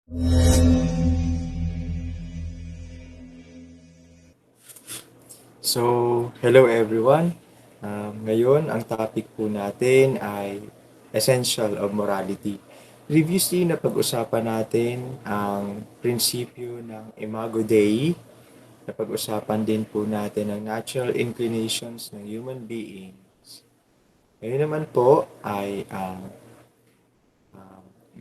So, hello everyone. Ngayon, ang topic po natin ay Essential of Morality. Previously, napag-usapan natin ang prinsipyo ng Imago Dei. Napag-usapan din po natin ang natural inclinations ng human beings. Ngayon naman po ay ang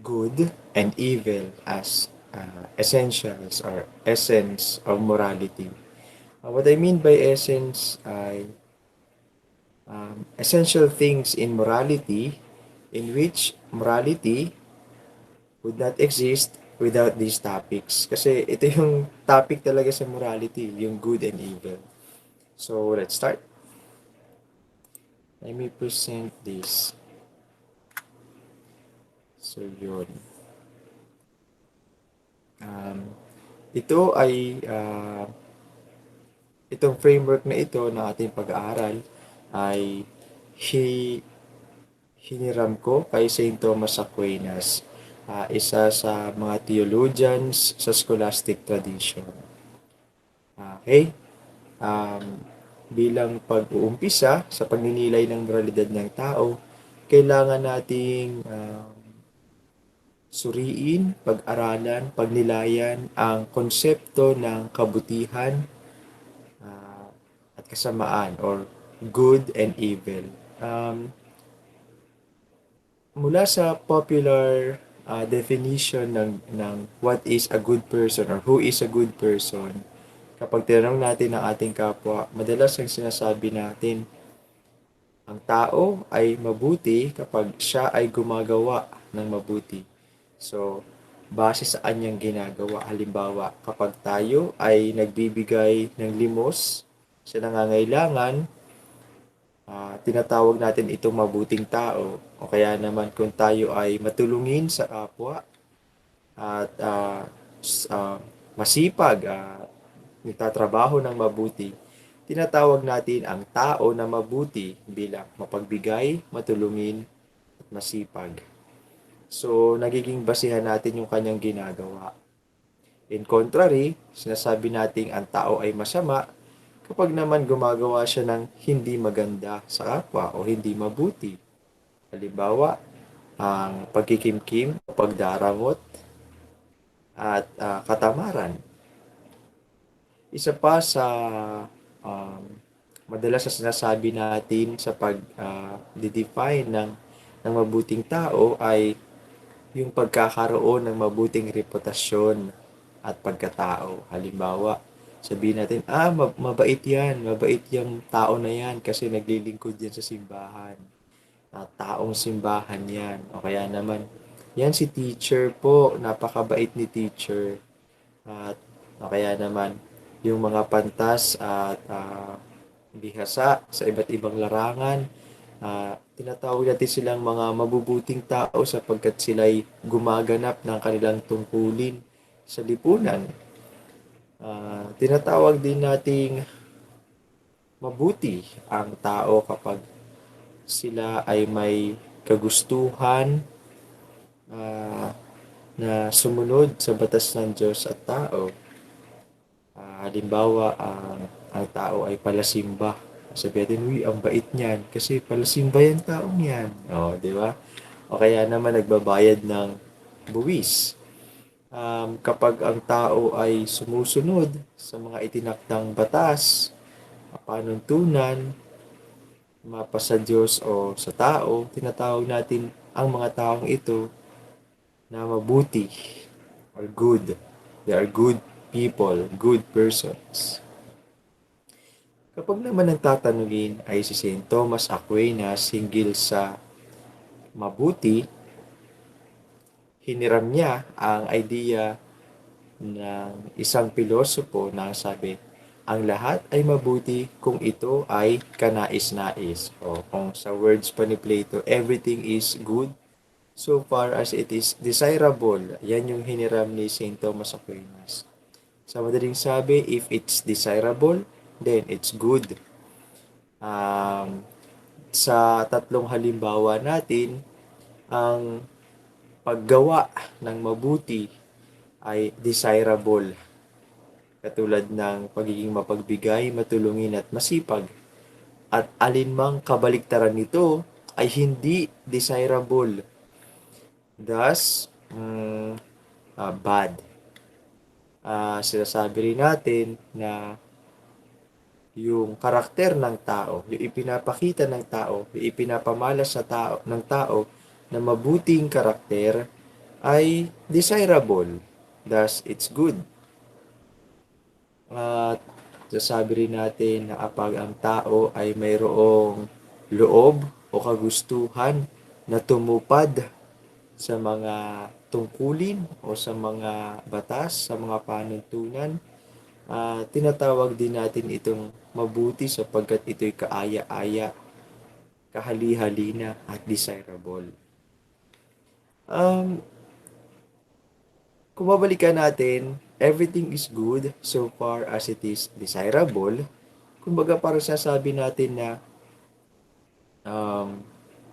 good and evil as essentials or essence of morality. What I mean by essence ay essential things in morality in which morality would not exist without these topics. Kasi ito yung topic talaga sa morality, yung good and evil. So, let's start. Let me present this. So, yun. Um, ito ay, itong framework na ito na ating pag-aaral ay hi, hiniram ko kay Saint Thomas Aquinas, isa sa mga theologians sa scholastic tradition. Okay? Um, Bilang pag-uumpisa sa pagninilay ng moralidad ng tao, kailangan nating suriin, pag-aralan, pagnilayan ang konsepto ng kabutihan uh, at kasamaan or good and evil. Mula sa popular definition ng what is a good person or who is a good person, kapag tinanong natin ang ating kapwa, madalas ang sinasabi natin, ang tao ay mabuti kapag siya ay gumagawa ng mabuti. So, base sa anyang ginagawa, halimbawa, kapag tayo ay nagbibigay ng limos sa nangangailangan, tinatawag natin itong mabuting tao. O kaya naman kung tayo ay matulungin sa kapwa at masipag, nagtatrabaho ng mabuti, tinatawag natin ang tao na mabuti bilang mapagbigay, matulungin, at masipag. So, nagiging basihan natin yung kanyang ginagawa. In contrary, sinasabi nating ang tao ay masama kapag naman gumagawa siya ng hindi maganda sa kapwa o hindi mabuti. Halimbawa, ang pagkikimkim, pagdaramot, at katamaran. Isa pa sa um, madalas na sinasabi natin sa pag-define ng mabuting tao ay yung pagkakaroon ng mabuting reputasyon at pagkatao. Halimbawa, sabihin natin, mabait yan, mabait yung tao na yan kasi naglilingkod yan sa simbahan. Taong simbahan yan. O kaya naman, yan si teacher po, napakabait ni teacher. At o kaya naman, yung mga pantas at bihasa sa iba't ibang larangan, tinatawag natin silang mga mabubuting tao sapagkat sila'y gumaganap ng kanilang tungkulin sa lipunan. Tinatawag din nating mabuti ang tao kapag sila ay may kagustuhan na sumunod sa batas ng Diyos at tao. Halimbawa, ang tao ay palasimba. Sabi natin, uy, ang bait niyan. Kasi palasimba yung taong yan. O, di ba? O kaya naman nagbabayad ng buwis. Kapag ang tao ay sumusunod sa mga itinakdang batas, panuntunan, mapa sa Diyos o sa tao, tinatawag natin ang mga taong ito na mabuti or good. They are good people, good persons. Kapag naman ang tatanungin ay si Saint Thomas Aquinas hinggil sa mabuti, hiniram niya ang idea ng isang pilosopo na sabi, ang lahat ay mabuti kung ito ay kanais-nais. O kung sa words pa ni Plato, everything is good so far as it is desirable. Yan yung hiniram ni Saint Thomas Aquinas. Sa madaling sabi, if it's desirable, then it's good. Um, sa tatlong halimbawa natin, ang paggawa ng mabuti ay desirable, katulad ng pagiging mapagbigay, matulungin at masipag. At alinmang kabaliktaran nito ay hindi desirable, thus bad. Sinasabi rin natin na yung karakter ng tao, yung ipinapakita ng tao, yung ipinapamalas sa tao, ng tao na mabuting karakter ay desirable. Thus, it's good. At sasabi rin natin na kapag ang tao ay mayroong loob o kagustuhan na tumupad sa mga tungkulin o sa mga batas, sa mga panuntunan, tinatawag din natin itong mabuti sapagkat ito'y kaaya-aya, kahali-halina at desirable. Kung babalikan natin, everything is good so far as it is desirable. Kumbaga parang sasabi natin na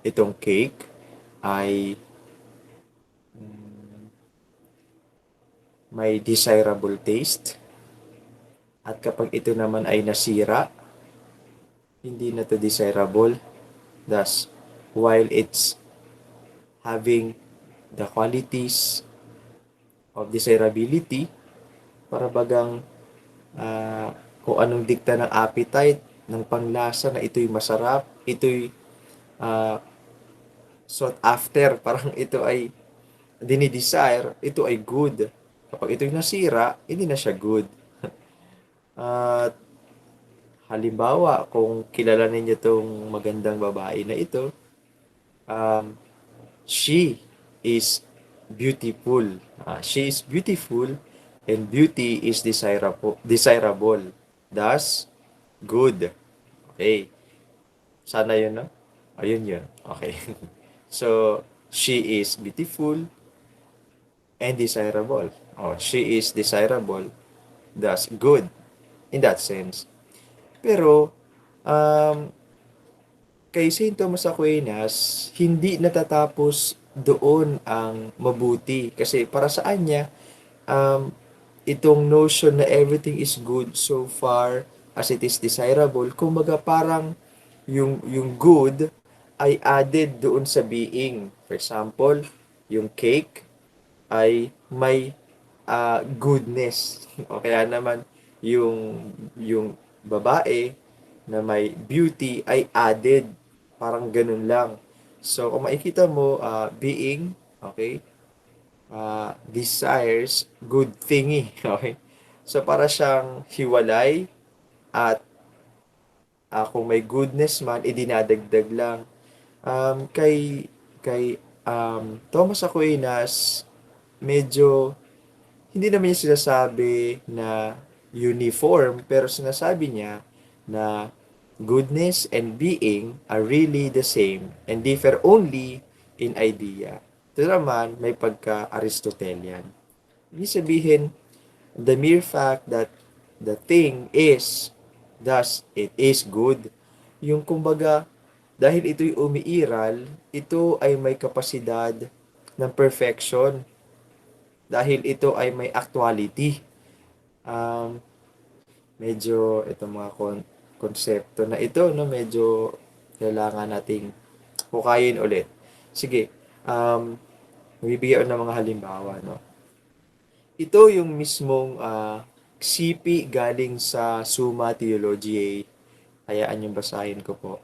itong cake ay may desirable taste. At kapag ito naman ay nasira, hindi na to desirable. Thus, while it's having the qualities of desirability, para bagang kung anong dikta ng appetite, ng panglasa na ito'y masarap, ito'y sought after, parang ito ay dinidesire, ito ay good. Kapag ito'y nasira, hindi na siya good. At halimbawa, kung kilala ninyo itong magandang babae na ito, she is beautiful. She is beautiful and beauty is desirable. Thus, good. Okay. Sana yun, no? Ayun yun. Okay. So, she is beautiful and desirable. She is desirable. Thus, good. In that sense. Pero, kay St. Thomas Aquinas, hindi natatapos doon ang mabuti. Kasi para sa kanya, itong notion na everything is good so far as it is desirable, kumbaga parang yung good ay added doon sa being. For example, yung cake ay may goodness. O kaya naman, yung babae na may beauty ay added. Parang ganun lang. So, kung makikita mo, being, okay, desires good thingy. Okay? So, para siyang hiwalay at kung may goodness man, idinadagdag lang. Kay Thomas Aquinas, medyo hindi naman niya sinasabi na uniform, pero sinasabi niya na goodness and being are really the same and differ only in idea. Ito naman, may pagka-Aristotelian. Ibig sabihin, the mere fact that the thing is, thus it is good. Yung kumbaga, dahil ito'y umiiral, ito ay may kapasidad ng perfection. Dahil ito ay may actuality. Medyo itong mga konsepto na ito, no, medyo kailangan nating hukayin ulit. Sige, magbibigay ng mga halimbawa, no. Ito yung mismong sipi galing sa Summa Theologiae. Hayaan yung basahin ko po.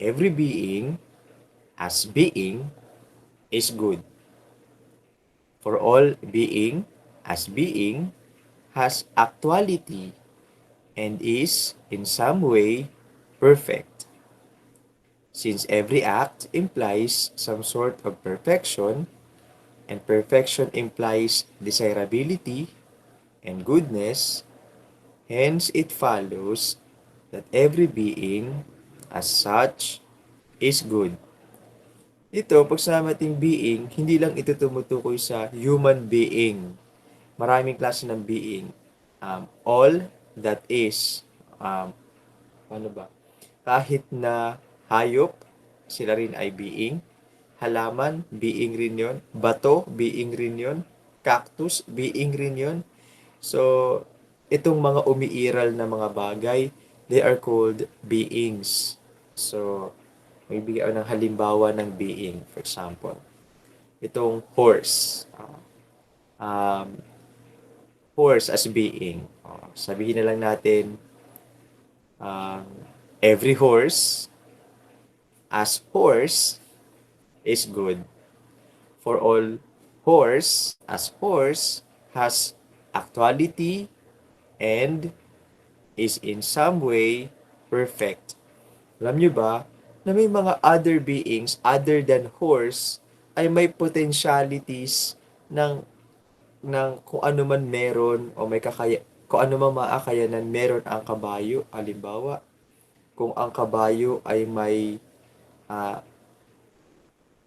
Every being, as being, is good. For all being, as being, has actuality and is, in some way, perfect. Since every act implies some sort of perfection, and perfection implies desirability and goodness, hence it follows that every being, as such, is good. Ito, pag sinabi nating being, hindi lang ito tumutukoy sa human being. Maraming klase ng being. All that is, ano ba? Kahit na hayop, sila rin ay being. Halaman, being rin yon. Bato, being rin yon. cactus, being rin yun. So, itong mga umiiral na mga bagay, they are called beings. So, may bigay ako ng halimbawa ng being. For example, itong horse. Um, Horse as being. Sabihin na lang natin, um, every horse as horse is good. For all horse as horse has actuality and is in some way perfect. Alam nyo ba na may mga other beings other than horse ay may potentialities ng kung ano man meron o may kung ano man maakayanan meron ang kabayo. Halimbawa, kung ang kabayo ay may uh,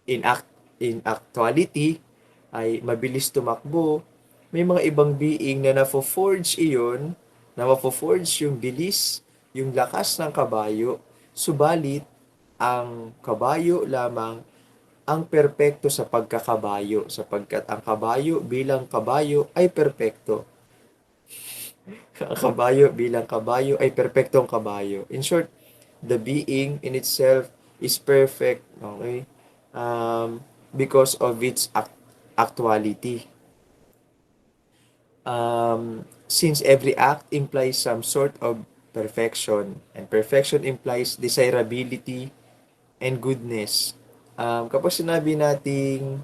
in act in actuality ay mabilis tumakbo, may mga ibang being na nafo-forge iyon, na mafo-forge yung bilis, yung lakas ng kabayo, subalit ang kabayo lamang ang perpekto sa pagkakabayo, sapagkat ang kabayo bilang kabayo ay perpekto. Ang kabayo bilang kabayo ay perpektong kabayo. In short, the being in itself is perfect, okay? Because of its actuality. Since every act implies some sort of perfection, and perfection implies desirability and goodness. Kapag sinabi nating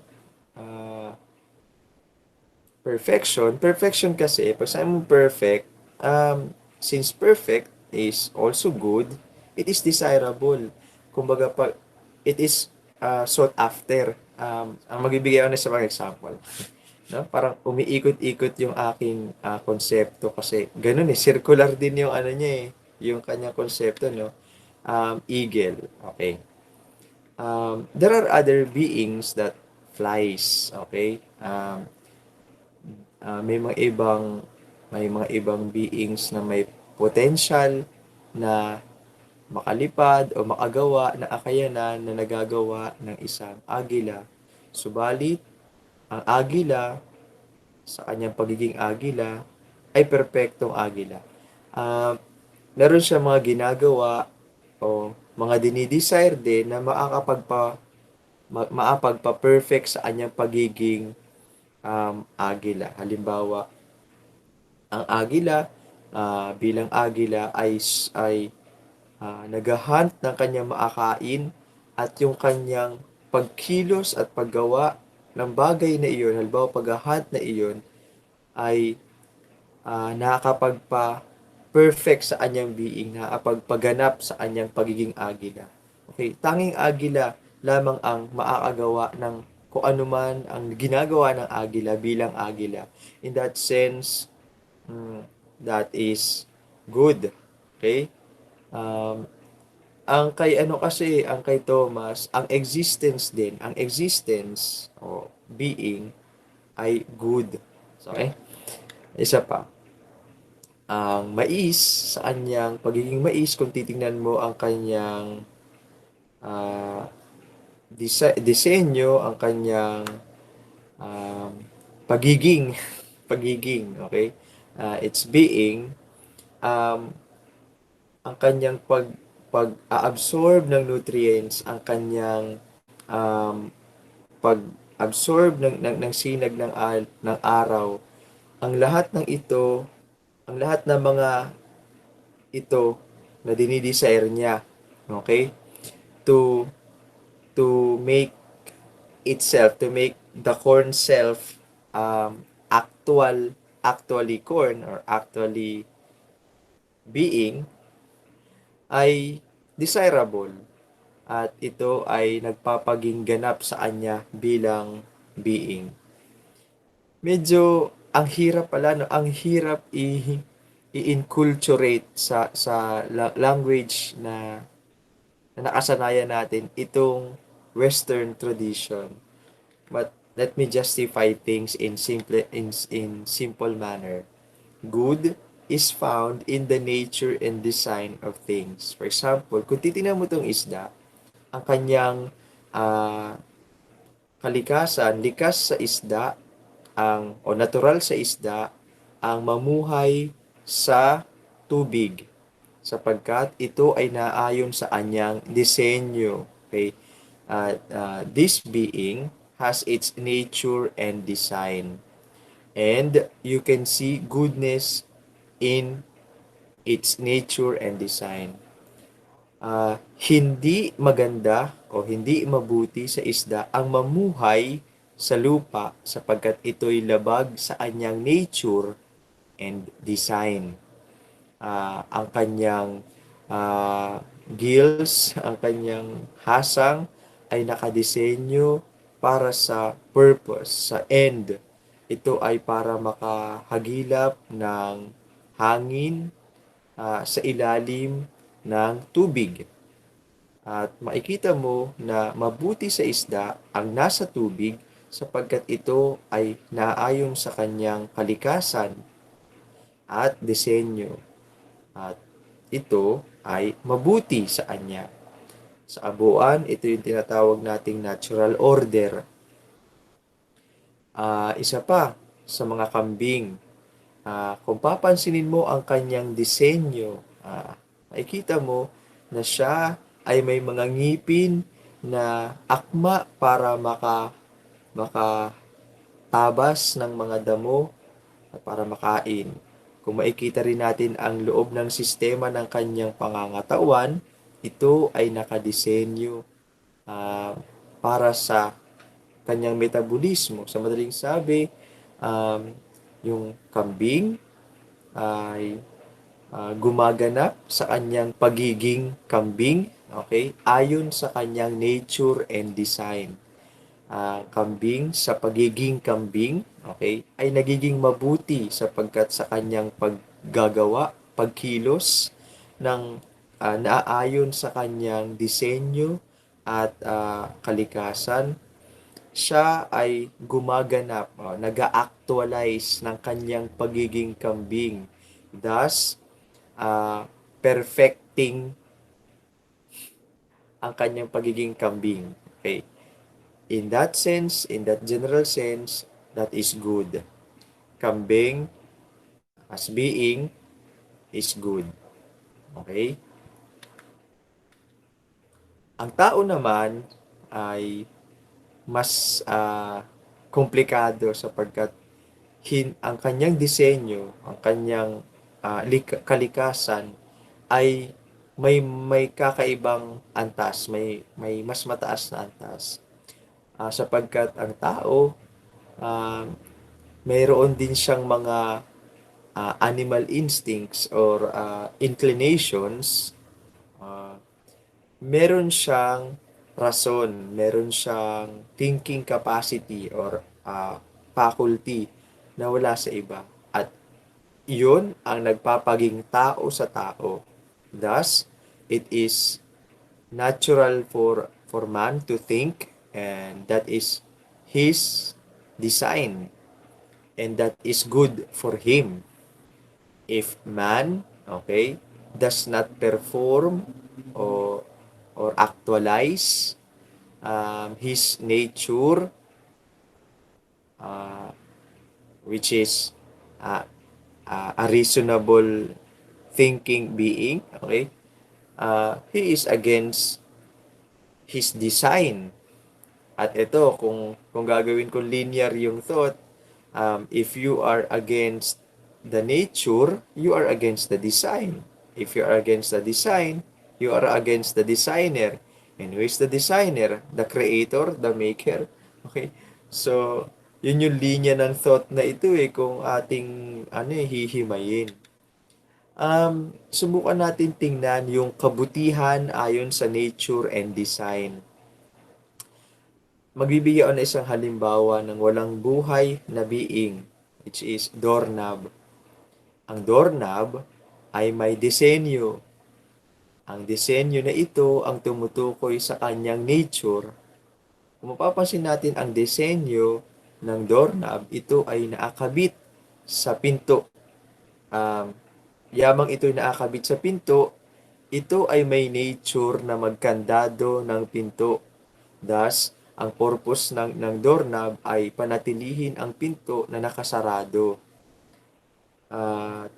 perfection kasi, pag sabi mo perfect, since perfect is also good, it is desirable. Kumbaga, pag it is sought after. Ang magbibigay ako na sa mga example. No? Parang umiikot-ikot yung aking konsepto kasi ganun circular din yung ano niya yung kanyang konsepto, no? Eagle. Okay. There are other beings that flies, okay? May mga ibang beings na may potential na makalipad o makagawa na akayanan na nagagawa ng isang agila. Subalit, ang agila, sa kanyang pagiging agila, ay perpektong agila. Meron siya mga ginagawa o mga dinidesire din na maapagpa-perfect sa kanyang pagiging agila. Halimbawa, ang agila, bilang agila ay naghahunt ng kanyang maakain at yung kanyang pagkilos at paggawa ng bagay na iyon, halimbawa paghahunt na iyon, ay nakakapagpa-perfect sa kanyang being, nakakapagpaganap sa kanyang pagiging agila. Okay, tanging agila lamang ang maakagawa ng kung ano man ang ginagawa ng agila bilang agila. In that sense, that is good. Okay? Ang kay Thomas, ang existence o being ay good. Okay? Isa pa. Ang mais, sa kanyang pagiging mais, kung titingnan mo ang kanyang disenyo, ang kanyang pagiging, okay? Its being, ang kanyang pag-absorb ng nutrients, ang kanyang pag-absorb ng sinag ng araw, ang lahat ng ito, ang lahat ng mga ito na dinidesire niya, okay? To make itself, to make the corn self actually corn or actually being ay desirable at ito ay nagpapaging ganap sa kanya bilang being. Medyo ang hirap pala, no? Ang hirap i-inculturate sa language na nakasanayan natin itong Western tradition. But let me justify things in simple manner. Good is found in the nature and design of things. For example, kung titingnan mo itong isda, ang kanyang kalikasan, likas sa isda o natural sa isda ang mamuhay sa tubig sapagkat ito ay naayon sa anyang disenyo. Okay? This being has its nature and design. And you can see goodness in its nature and design. Hindi maganda o hindi mabuti sa isda ang mamuhay sa lupa sapagkat ito'y labag sa anyang nature and design. Ang kanyang gills, ang kanyang hasang ay nakadisenyo para sa purpose, sa end. Ito ay para makahagilap ng hangin sa ilalim ng tubig. At makikita mo na mabuti sa isda ang nasa tubig sapagkat ito ay naayon sa kanyang kalikasan at disenyo. At ito ay mabuti sa kanya. Sa abuan, ito yung tinatawag nating natural order. Isa pa sa mga kambing, kung papansinin mo ang kanyang disenyo, makikita mo na siya ay may mga ngipin na akma para makatabas ng mga damo at para makain. Kung makikita rin natin ang loob ng sistema ng kanyang pangangatawan, ito ay nakadisenyo para sa kanyang metabolismo. Sa madaling sabi, yung kambing ay gumaganap sa kanyang pagiging kambing, okay? Ayon sa kanyang nature and design. Kambing sa pagiging kambing, okay, ay nagiging mabuti sapagkat sa kanyang paggagawa, pagkilos ng naayon sa kanyang disenyo at kalikasan, siya ay gumaganap, nag-actualize ng kanyang pagiging kambing. Thus, perfecting ang kanyang pagiging kambing. Okay. In that sense, in that general sense, that is good. Kambing as being is good. Okay? Ang tao naman ay mas komplikado sapagkat ang kanyang disenyo, ang kanyang kalikasan ay may kakaibang antas, may mas mataas na antas. Sapagkat ang tao, mayroon din siyang mga animal instincts or inclinations. Meron siyang rason, meron siyang thinking capacity or faculty na wala sa iba. At iyon ang nagpapaging tao sa tao. Thus, it is natural for man to think, and that is his design, and that is good for him. If man, okay, does not perform or actualize his nature, which is a reasonable thinking being, okay, he is against his design. At ito, kung gagawin ko linear yung thought, if you are against the nature, you are against the design. If you are against the design, you are against the designer. And who is the designer? The creator, the maker. Okay? So, yun yung linya ng thought na ito kung ating hihimayin. Subukan natin tingnan yung kabutihan ayon sa nature and design. Magbibigay ako ng isang halimbawa ng walang buhay na being, which is doorknob. Ang doorknob ay may disenyo. Ang disenyo na ito ang tumutukoy sa kanyang nature. Kung mapapansin natin ang disenyo ng doorknob, ito ay naakabit sa pinto. Yamang ito'y naakabit sa pinto, ito ay may nature na magkandado ng pinto. Thus, Ang purpose ng doorknob ay panatilihin ang pinto na nakasarado.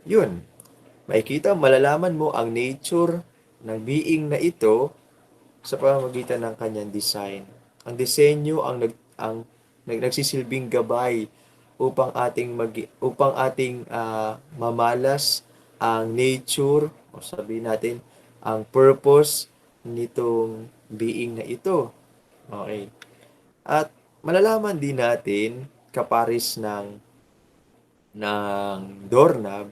Yun, makikita, malalaman mo ang nature ng being na ito sa pamamagitan ng kanyang design. Ang disenyo ang nagsisilbing gabay upang ating mamalas ang nature o sabihin natin ang purpose nitong being na ito. Okay. At malalaman din natin kaparis ng doorknob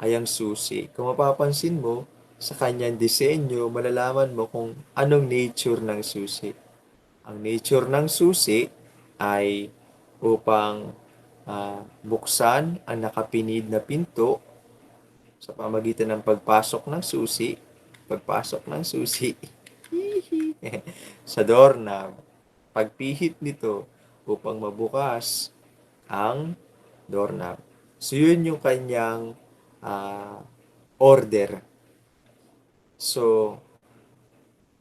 ay ang susi. Kung mapapansin mo, sa kanyang disenyo, malalaman mo kung anong nature ng susi. Ang nature ng susi ay upang buksan ang nakapinid na pinto sa pamagitan ng pagpasok ng susi sa doorknob, pagpihit nito upang mabukas ang doorknob. So, yun yung kanyang order. So,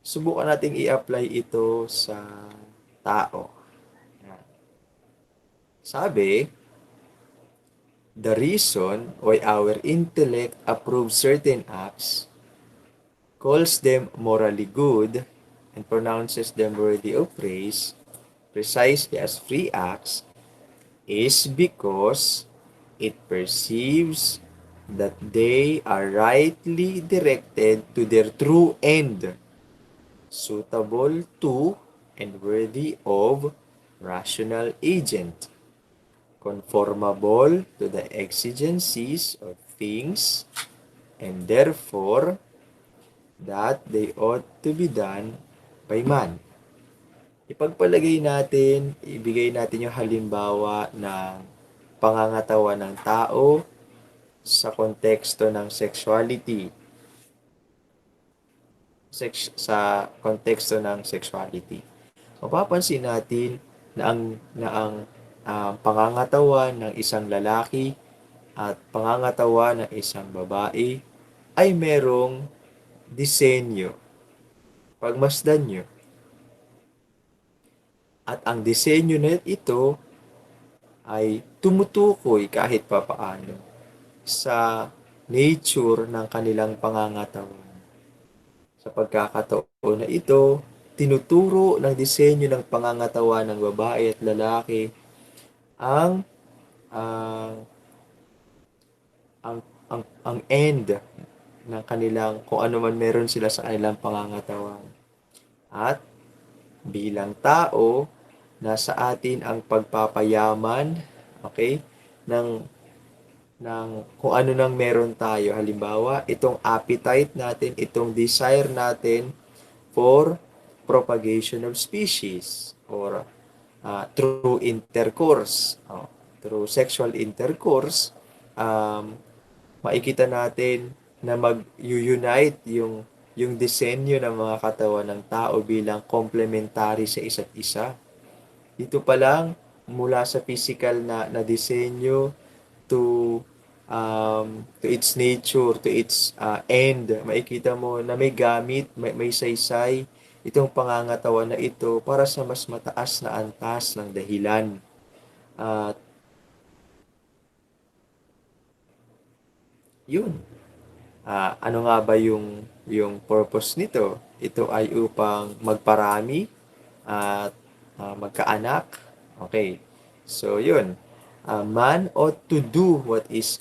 subukan nating i-apply ito sa tao. Sabi, the reason why our intellect approves certain acts, calls them morally good, and pronounces them worthy of praise, precisely as free acts, is because it perceives that they are rightly directed to their true end, suitable to and worthy of rational agent, conformable to the exigencies of things, and therefore that they ought to be done by man. Ipagpalagay natin, ibigay natin yung halimbawa ng pangangatawan ng tao sa konteksto ng sexuality. Sa konteksto ng sexuality. Mapapansin natin na ang pangangatawan ng isang lalaki at pangangatawan ng isang babae ay merong disenyo. Pagmasdan nyo. At ang disenyo na ito ay tumutukoy kahit papaano sa nature ng kanilang pangangatawan. Sa pagkakataon na ito, tinuturo ng disenyo ng pangangatawan ng babae at lalaki ang ang end ng kanilang kung ano man meron sila sa kanilang pangangatawan. At bilang tao, nasa atin ang pagpapayaman, okay, ng kung ano nang meron tayo. Halimbawa, itong appetite natin, itong desire natin for propagation of species or through intercourse, through sexual intercourse, makikita natin na mag-unite yung disenyo ng mga katawan ng tao bilang complementary sa isa't isa. Dito pa lang, mula sa physical na disenyo to its nature, to its end, makikita mo na may gamit, may saysay itong pangangatawan na ito para sa mas mataas na antas ng dahilan. At yun. Ano nga ba yung purpose nito? Ito ay upang magparami at magkaanak. Okay. So, yun. Man ought to do what is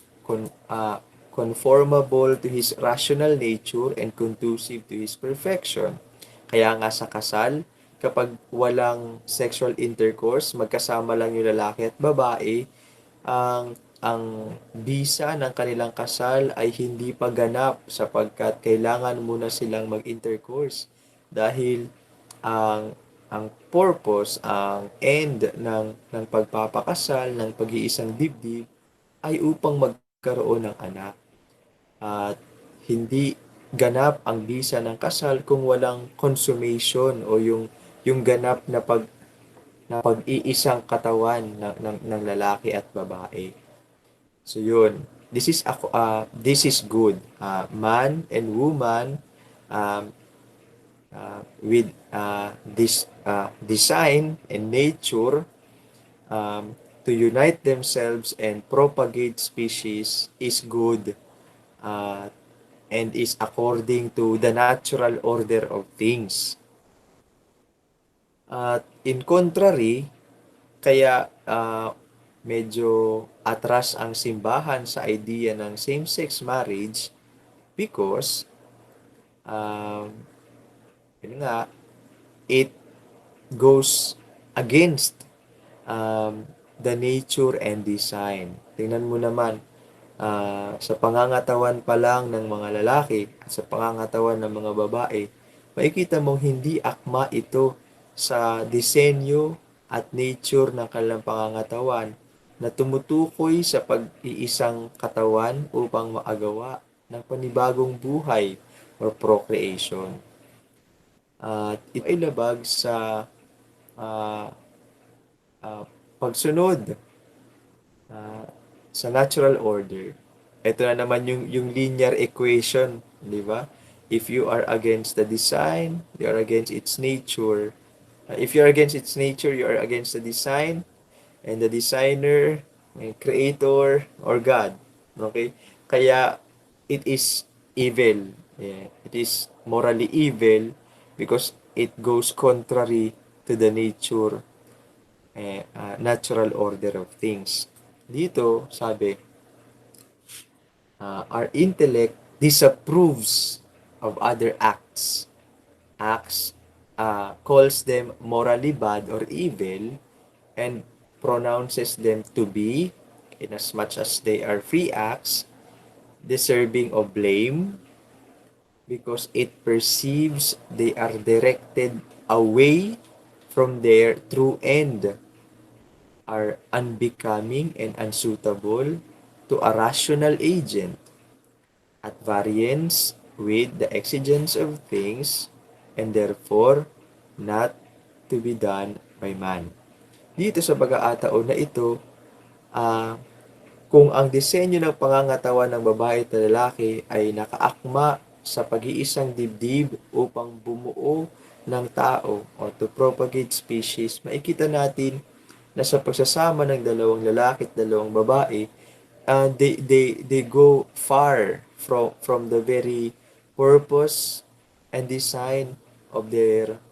conformable to his rational nature and conducive to his perfection. Kaya nga sa kasal, kapag walang sexual intercourse, magkasama lang yung lalaki at babae, ang bisa ng kanilang kasal ay hindi pa ganap sapagkat kailangan muna silang mag-intercourse dahil ang purpose, ang end ng pagpapakasal, ng pag-iisang dibdib ay upang magkaroon ng anak. At hindi ganap ang bisa ng kasal kung walang consummation o yung ganap na pag-iisang katawan ng lalaki at babae. So yun, this is good. Man and woman with this design and nature to unite themselves and propagate species is good uh, and is according to the natural order of things. At in contrary, kaya medyo atras ang simbahan sa idea ng same-sex marriage because um, yun nga, it goes against the nature and design. Tingnan mo naman, sa pangangatawan pa lang ng mga lalaki at sa pangangatawan ng mga babae, makikita mong hindi akma ito sa disenyo at nature ng kanilang pangangatawan na tumutukoy sa pag-iisang katawan upang maagawa ng panibagong buhay or procreation. At ito ay labag sa uh, pagsunod uh, sa natural order. Ito na naman yung linear equation, di ba? If you are against the design, you are against its nature. If you are against its nature, you are against the design, and the designer, creator, or God. Okay? Kaya, it is evil. Yeah. It is morally evil because it goes contrary to the nature, natural order of things. Dito, sabi, our intellect disapproves of other acts. Acts calls them morally bad or evil and pronounces them to be, inasmuch as they are free acts, deserving of blame because it perceives they are directed away from their true end, are unbecoming and unsuitable to a rational agent, at variance with the exigence of things, and therefore not to be done by man. Dito sa pag-aataon na ito, kung ang disenyo ng pangangatawan ng babae at lalaki ay nakaakma sa pag-iisang dibdib upang bumuo ng tao o to propagate species, makikita natin na sa pagsasama ng dalawang lalaki at dalawang babae, they go far from the very purpose and design of their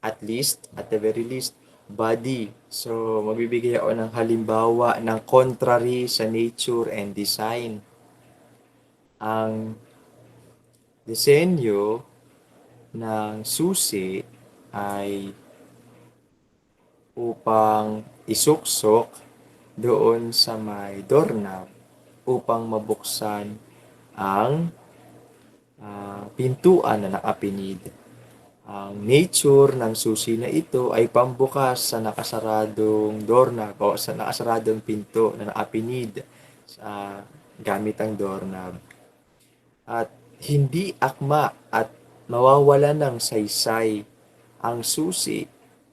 at the very least body. So magbibigay ako ng halimbawa ng contrary sa nature and design. Ang disenyo ng susi ay upang isuksok doon sa may doorknob upang mabuksan ang pintuan na nakapinid. Ang nature ng susi na ito ay pambukas sa nakasaradong doorknob o sa nakasaradong pinto na nakapinid gamit ang doorknob. At hindi akma at mawawala ng saysay ang susi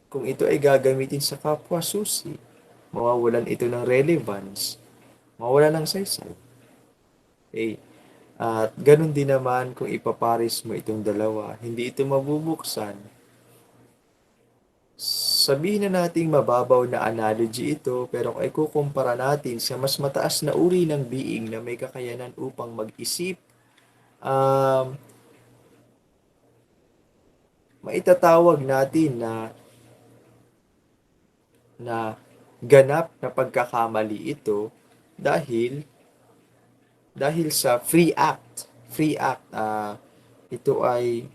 kung ito ay gagamitin sa kapwa susi. Mawawalan ito ng relevance, mawawalan ng saysay. Okay. At ganun din naman kung ipaparis mo itong dalawa, hindi ito mabubuksan. Sabihin na nating mababaw na analogy ito, pero kung ikukumpara natin sa mas mataas na uri ng being na may kakayanan upang mag-isip, maitatawag natin na ganap na pagkakamali ito dahil sa free act. Ito ay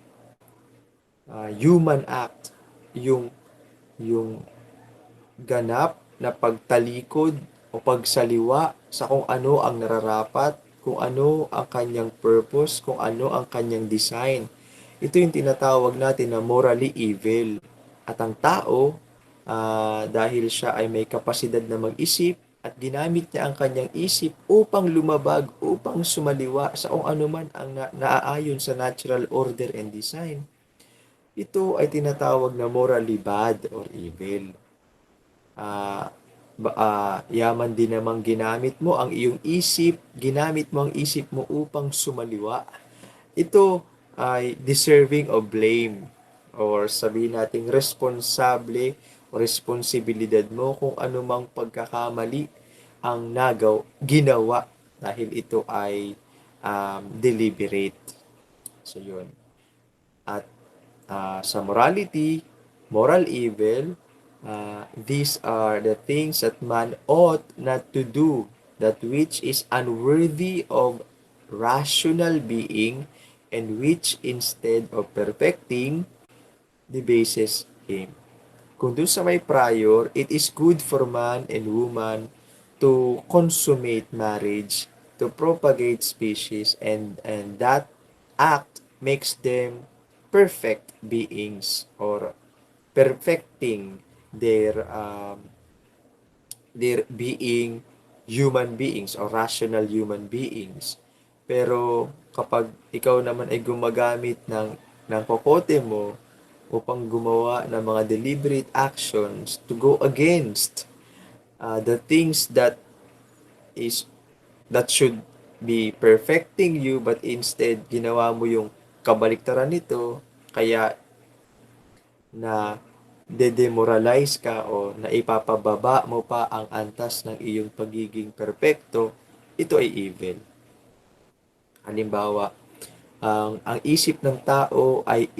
human act, yung ganap na pagtalikod o pagsaliwa sa kung ano ang nararapat, kung ano ang kanyang purpose, kung ano ang kanyang design. Ito yung tinatawag natin na morally evil. At ang tao, dahil siya ay may kapasidad na mag-isip at ginamit niya ang kanyang isip upang lumabag, upang sumaliwa sa kung ano man ang naaayon sa natural order and design, ito ay tinatawag na morally bad or evil. Yaman din namang ginamit mo ang iyong isip, ginamit mo ang isip mo upang sumaliwa. Ito ay deserving of blame, or sabihin nating responsable o responsibilidad mo kung anumang pagkakamali ang ginawa dahil ito ay deliberate. So yun. At sa morality, moral evil, these are the things that man ought not to do, that which is unworthy of rational being, and which instead of perfecting, debases him. Kung dun sa may prior, it is good for man and woman to consummate marriage, to propagate species, and that act makes them perfect beings, or perfecting their being human beings or rational human beings. Pero kapag ikaw naman ay gumagamit ng kokote mo upang gumawa ng mga deliberate actions to go against the things is that should be perfecting you, but instead ginawa mo yung kabaliktaran nito, kaya na de-demoralize ka o naipapababa mo pa ang antas ng iyong pagiging perpekto, ito ay evil. Halimbawa, ang isip ng tao ay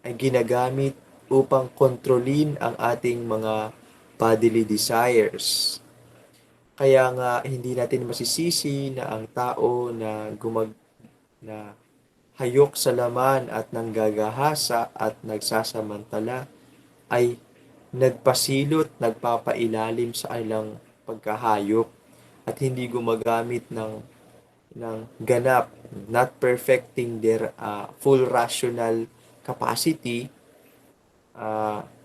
ginagamit upang kontrolin ang ating mga bodily desires. Kaya nga hindi natin masisisi na ang tao na hayok sa laman at nanggagahasa at nagsasamantala ay nagpapailalim sa ilang pagkahayop at hindi gumagamit ng ganap, not perfecting their full rational capacity.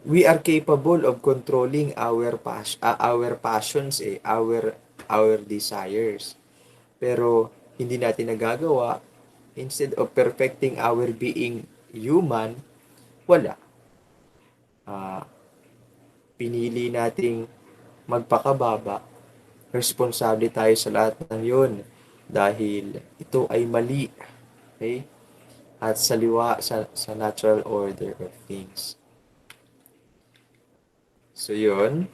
We are capable of controlling our passions, our desires. Pero hindi natin nagagawa. Instead of perfecting our being human, wala. Pinili nating magpakababa. Responsable tayo sa lahat ng yun dahil ito ay mali. Okay? At saliwa sa natural order of things. So yun.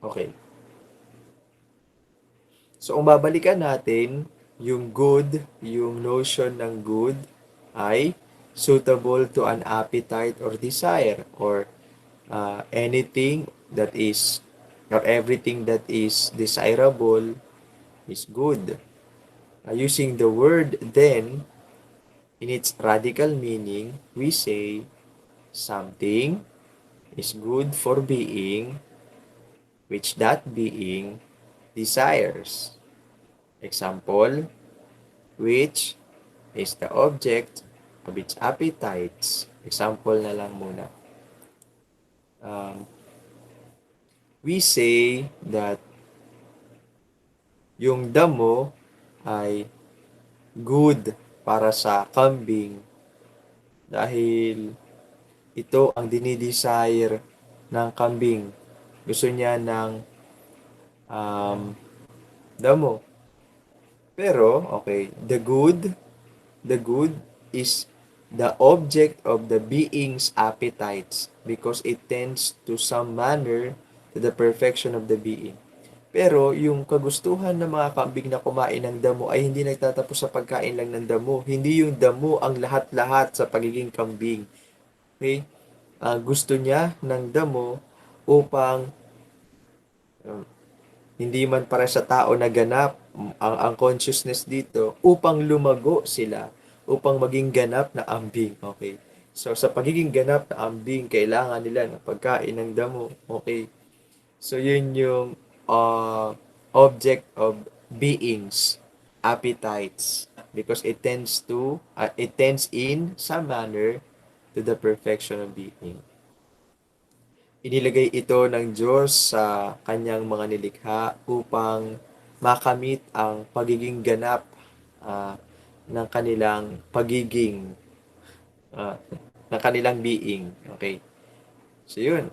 Okay. So kung babalikan natin, yung good, yung notion ng good ay suitable to an appetite or desire, or anything that is, or everything that is desirable is good. Using the word then in its radical meaning, we say something is good for being which that being desires. Example, which is the object of its appetites. Example na lang muna. We say that yung damo ay good para sa kambing dahil ito ang dinidesire ng kambing. Gusto niya ng damo. Pero, okay, the good is the object of the being's appetites because it tends to some manner to the perfection of the being. Pero yung kagustuhan ng mga kambing na kumain ng damo ay hindi nagtatapos sa pagkain lang ng damo. Hindi yung damo ang lahat-lahat sa pagiging kambing. Okay? Gusto niya ng damo upang hindi man para sa tao na ganap ang consciousness dito, upang lumago sila, upang maging ganap na ambing. Okay? So, sa pagiging ganap na ambing, kailangan nila ng pagkain ng damo. Okay? So, yun yung object of beings, appetites, because it tends in some manner to the perfection of being. Inilagay ito ng Diyos sa kanyang mga nilikha upang makamit ang pagiging ganap ng kanilang pagiging ng kanilang being. Okay? So, yun.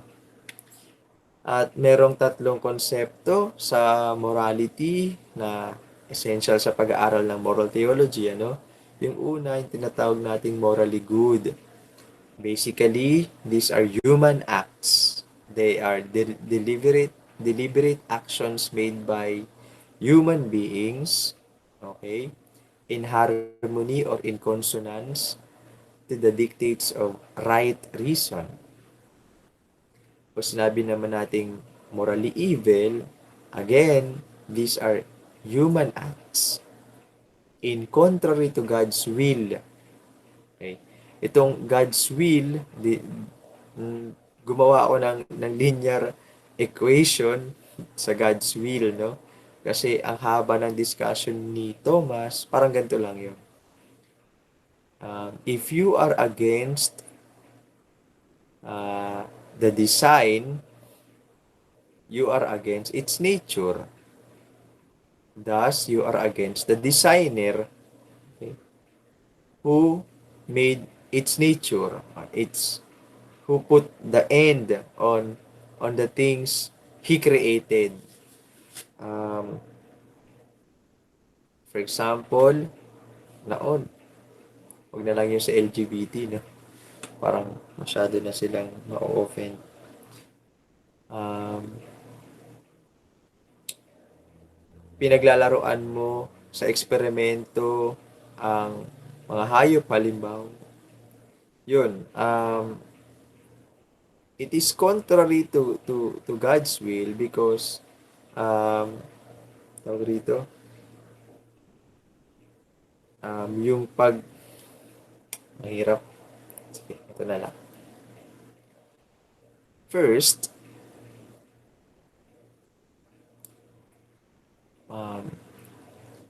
At merong tatlong konsepto sa morality na essential sa pag-aaral ng moral theology, ano? Yung una, yung tinatawag nating morally good. Basically, these are human acts. They are deliberate actions made by human beings, okay, in harmony or in consonance to the dictates of right reason. Kung sinabi naman nating morally evil, again, these are human acts in contrary to God's will. Okay? Itong God's will, gumawa ako ng linear equation sa God's will, no? Kasi ang haba ng discussion ni Thomas, parang ganito lang yun. If you are against uh, the design, you are against its nature. Thus, you are against the designer, okay, who made its nature. It's who put the end on the things he created. Um, for example, naon, wag na lang yung sa LGBT, no? Parang masyado na silang ma-offend. Um, Pinaglalaroan mo sa eksperimento ang mga hayop halimbawa. Yun, it is contrary to God's will because tawag rito, yung mahirap. Sige, ito na lang. First,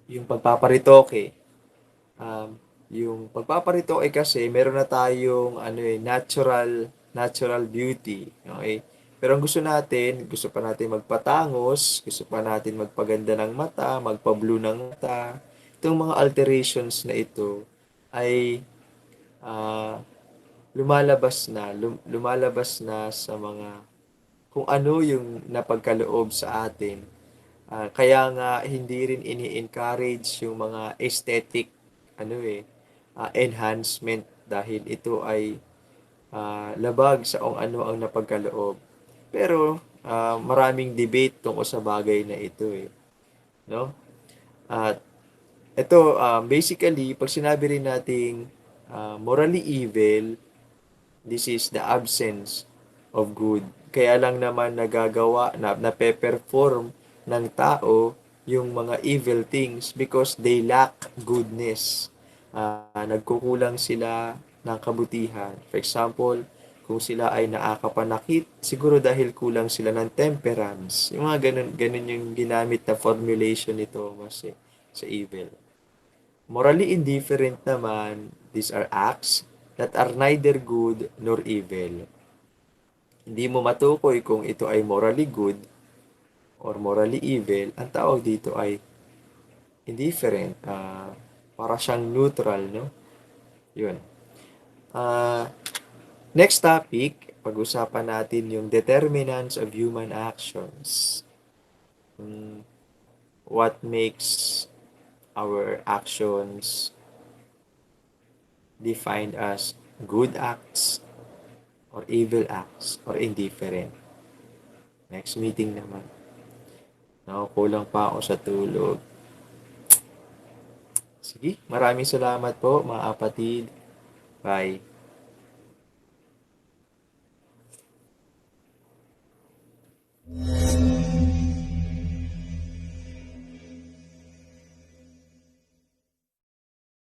yung pagpaparitoke. Yung pagpaparitoke kasi meron na tayong natural beauty, okay? Pero ang gusto pa natin magpatangos, gusto pa natin magpaganda ng mata, magpa-blue ng mata. Itong mga alterations na ito ay lumalabas na sa mga kung ano yung napagkaloob sa atin. Kaya nga hindi rin ini-encourage yung mga aesthetic enhancement dahil ito ay labag sa kung ano ang napagkaloob. Pero maraming debate tungkol sa bagay na ito no? At ito basically pag sinabi rin nating morally evil, this is the absence of good. Kaya lang naman nagagawa na pe-perform ng tao yung mga evil things because they lack goodness. Nagkukulang sila ng kabutihan. For example, kung sila ay nakakapanakit, siguro dahil kulang sila ng temperance. Yung mga ganun yung ginamit na formulation nito kasi sa evil. Morally indifferent naman, these are acts that are neither good nor evil. Hindi mo matukoy kung ito ay morally good or morally evil. Ang tawag dito ay indifferent. Para siyang neutral, no? Yun. Next topic, pag-usapan natin yung determinants of human actions. What makes our actions defined as good acts or evil acts or indifferent. Next meeting naman. Nakukulang pa ako sa tulog. Sige, maraming salamat po mga kapatid. Bye.